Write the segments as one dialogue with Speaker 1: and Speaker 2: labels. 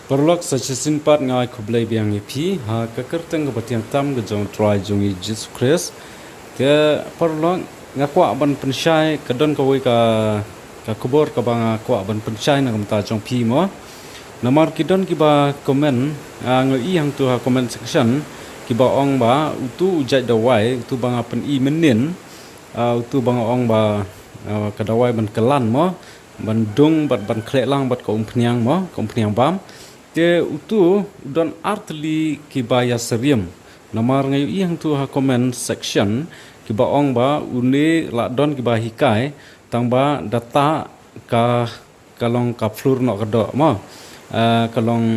Speaker 1: Perlok sajasin pat ngai kublai biang ipi ha kekerteng kebatiang tam ke jong try jongi Jesus Christ dia perlok ngakwa ban pensyai kedon kawai ka kubur ka bang akwa ban pensyai na kamta jong pi mo namar kidon kiba komen ngai hang tu ha comment section kiba ong ba utu ujai dawai utu bang pen I menin utu bang ong ba ka dawai ban kelan mo ban dung ban klek lang bat ko umpniang mo ko umpniang bam dia utu don artli kibaya syriem namar ngayu ihang tu ha comment section kiba ong ba uni la don kiba hikai tang ba data ka kalong ka flur no kedo mo kalong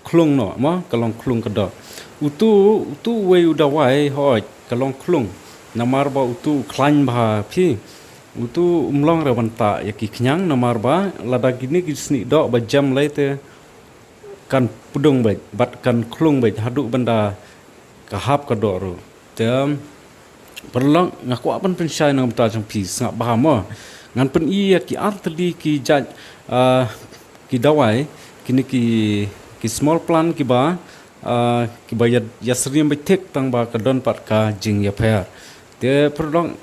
Speaker 1: klung no mo kalong klung kedo utu we udawai hoj kalong klung namar ba utu klan ba phi utu umlong re banta yaki knyang namar ba lada gini kisni do ba jam laite kan pudung baik bat kan klung baik haduk benda kahap kadoru tem perlong ngaku apan pensyai nang ta jang pi sngap bahama ngan pen iaki artli ki jaj ki dawai kini ki small plan ki ba ki bayad yasriem betek tang ba kadon pat ka jing ya pher te perlong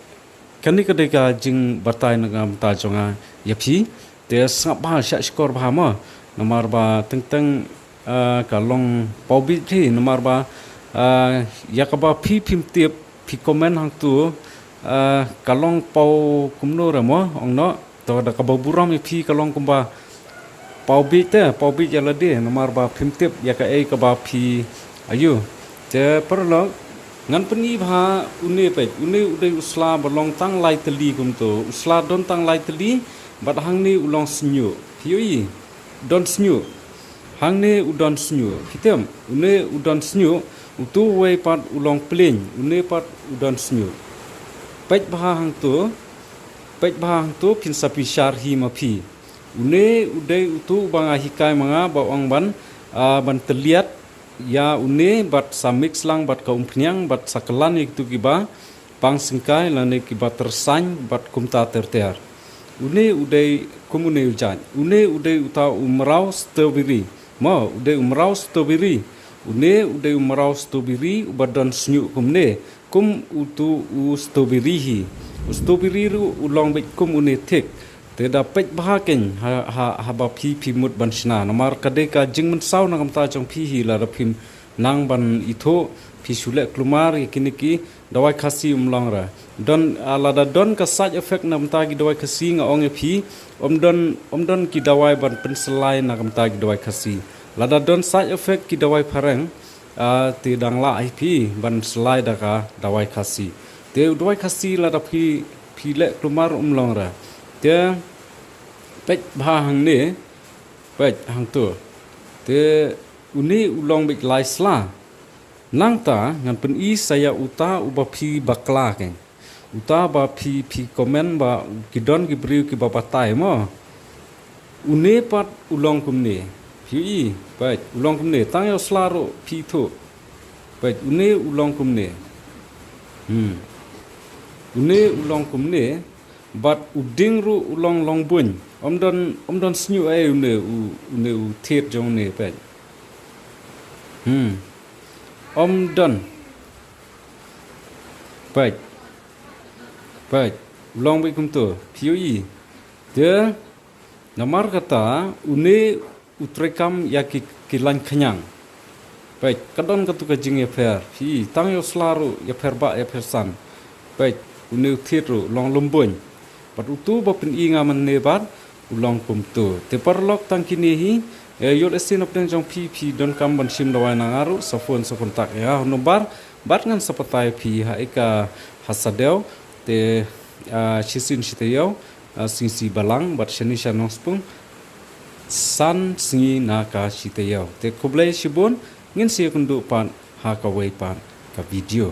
Speaker 1: kani kadai ka jing batai nang ta jonga ya pi te sngap bah sya skor bahama namar ba teng kalong paubi thi namar ba yakaba phi phim tiep phi comment hang tu kalong pau kumno ramo ongno to da kaba buram phi kalong kumba paubi jalade namar ba phim tiep yaka ei kaba phi ayu te perlo ngan peni bha une udai usla balong tang lai teli kum to usla don tang lai teli bat hang ni ulong snyu phioi don snyu Hangne udon snyu hitam une udon snyu utu wei pat ulong pleng une pat udon snyu pej bahang tu pin sapi syar hi mapi une udai utu banga hikai manga ba ong ban teliat ya une bat samix lang bat kaumpniang bat sakalan iktu kiba pang singkai lane kiba tersany bat kumta terter une udai komune ujan une udai uta umrau strawberry ma udai umrau strawberry udai umrau strawberry ubadon snyu kumne kum utu strawberry hi strawberry ru ulong bet kum une tek te da pej bahaken ha ba phi mut ban shna namar kade ka jingmen saw na kamta chong phi hi la phim nang ban itho phi sule klumar yakiniki dawai khasi umlong ra don alada don ka side effect namta gi dawai khasi nga ong phi omdon ki dawai ban penselai na kamta gi dawai khasi lada don side effect ki dawai pareng ti dangla ip ban selai da ka dawai khasi te dawai khasi lada phi le klumar umlong ra te pej bha hang ne pej hang tu te uni ulong bik lai sla nang ta ngan pen I saya uta uba phi bakla ke uta ba phi komen ba kidon ki briu ki ba patai mo une pat ulong kumne phi I pej ulong kumne tang yo slaro phi thu pej une ulong kumne une ulong kumne bat uding ru ulong long bun omdon snyu ai une u thet jong ne pej omdon pej long bai kum to phioi de namar kata une utrekam yaki kilan khanyang pej kadon katu ka jing ya pher phi tang yo slaru ya pher ba ya pher san pej une thet ru long lumbun bat utu ba pen I nga man ne bat ulong kum to te parlok tang kini hi yol esin opden jong phi don kam ban sim dawai na ngaru sofon tak ya nombar bat ngan sapatai phi ha eka hasadeu te chisin chiteyau singsi balang bat shani shanong spung san singi naka chiteyau te kublai shibun ngin si kundu pan ha ka wei pan ka video